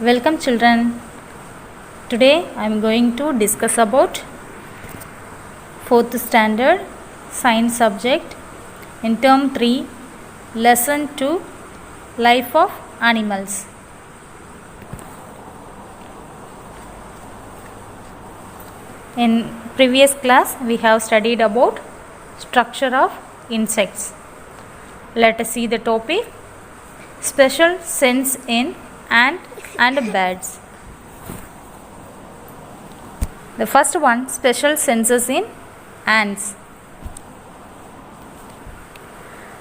Welcome children. Today I am going to discuss about 4th standard science subject in term 3 lesson 2 life of animals. In previous class we have studied about structure of insects. Let us see the topic special sense in ant and birds. The first one, special senses in ants.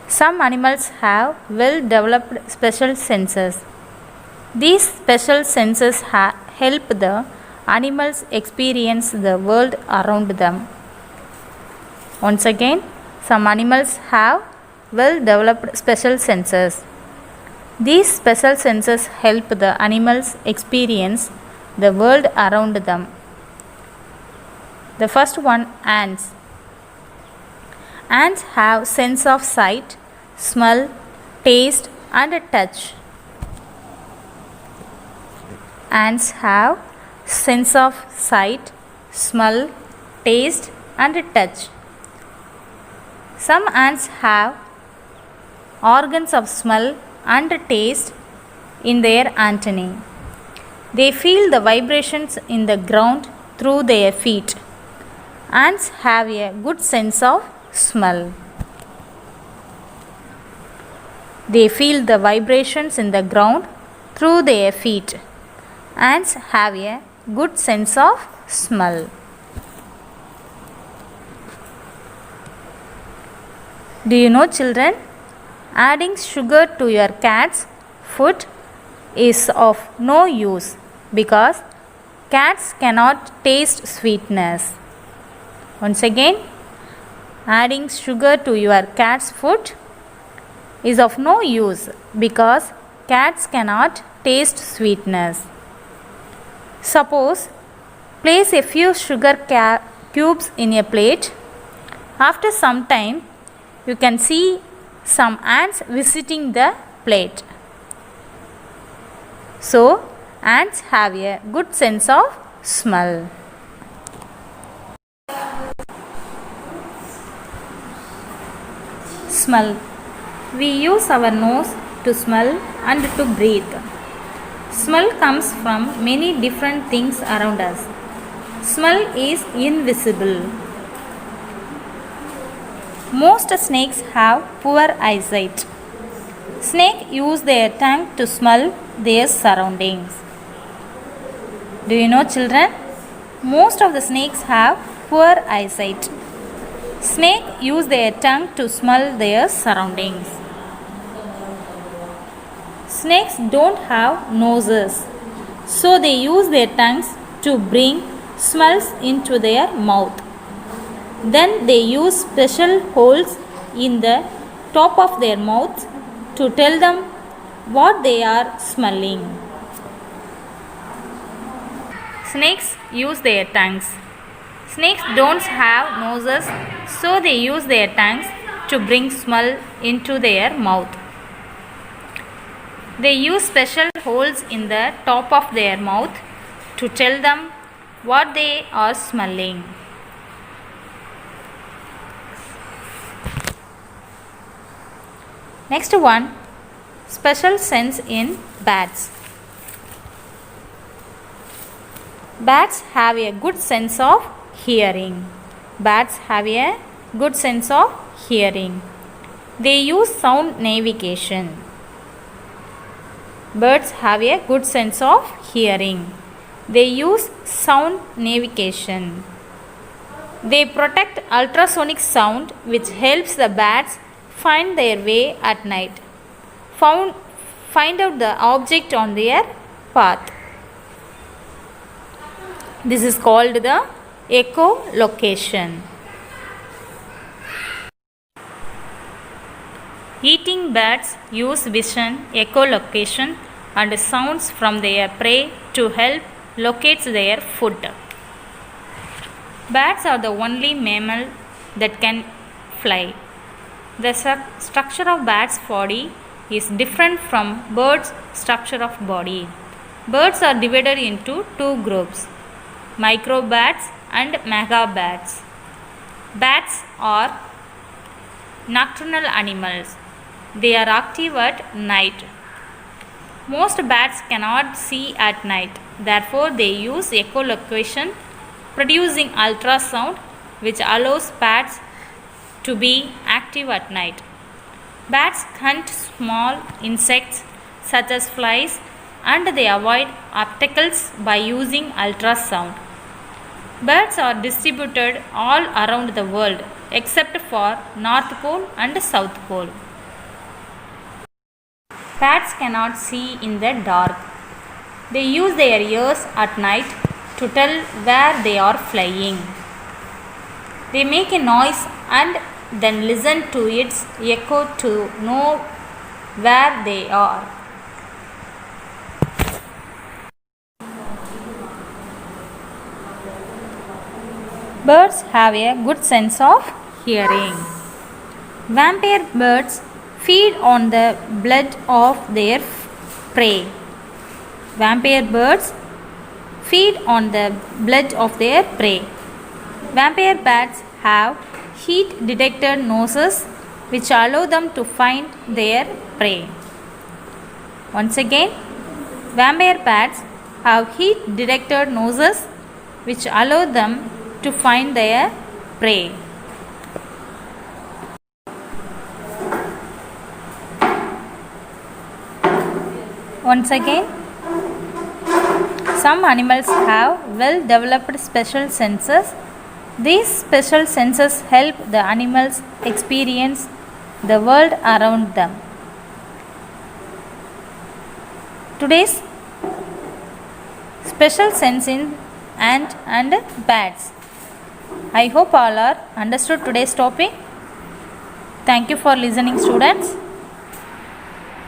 Some animals have well developed special senses. These special senses help the animals experience the world around them. Once again, some animals have well developed special senses. These special senses help the animals experience the world around them. The first one, ants. Ants have sense of sight, smell, taste and touch. Ants have sense of sight, smell, taste and touch. Some ants have organs of smell and taste in their antennae. They feel the vibrations in the ground through their feet. Ants have a good sense of smell. They feel the vibrations in the ground through their feet. Ants have a good sense of smell. Do you know children? Adding sugar to your cat's food is of no use because cats cannot taste sweetness. Once again, adding sugar to your cat's food is of no use because cats cannot taste sweetness. Suppose, place a few sugar cubes in a plate. After some time, you can see some ants visiting the plate. So, ants have a good sense of smell. Smell. We use our nose to smell and to breathe. Smell comes from many different things around us. Smell is invisible. Most snakes have poor eyesight. Snakes use their tongue to smell their surroundings. Do you know children? Most of the snakes have poor eyesight. Snakes use their tongue to smell their surroundings. Snakes don't have noses, so they use their tongues to bring smells into their mouth. Then they use special holes in the top of their mouths to tell them what they are smelling. Snakes use their tongues. Snakes don't have noses, so they use their tongues to bring smell into their mouth. They use special holes in the top of their mouth to tell them what they are smelling. Next one, special sense in bats. Bats have a good sense of hearing. Bats have a good sense of hearing. They use sound navigation. Birds have a good sense of hearing. They use sound navigation. They protect ultrasonic sound which helps the bats find their way at night. Find out the object on their path. This is called the echolocation. Eating birds use vision, echolocation and sounds from their prey to help locate their food. Bats are the only mammal that can fly. The structure of bat's body is different from bird's structure of body. Birds are divided into two groups, microbats and megabats. Bats are nocturnal animals. They are active at night. Most bats cannot see at night. Therefore, they use echolocation, producing ultrasound, which allows bats to be active at night. Bats hunt small insects such as flies, and they avoid obstacles by using ultrasound. Birds are distributed all around the world except for North Pole and South Pole. Bats cannot see in the dark. They use their ears at night to tell where they are flying. They make a noise and then listen to its echo to know where they are. Birds have a good sense of hearing. Vampire birds feed on the blood of their prey. Vampire birds feed on the blood of their prey. Vampire bats have heat detector noses which allow them to find their prey. Once again, vampire bats have heat detector noses which allow them to find their prey. Once again, some animals have well developed special senses. These special senses help the animals experience the world around them. Today's special sense in ant and bats. I hope all are understood today's topic. Thank you for listening, students.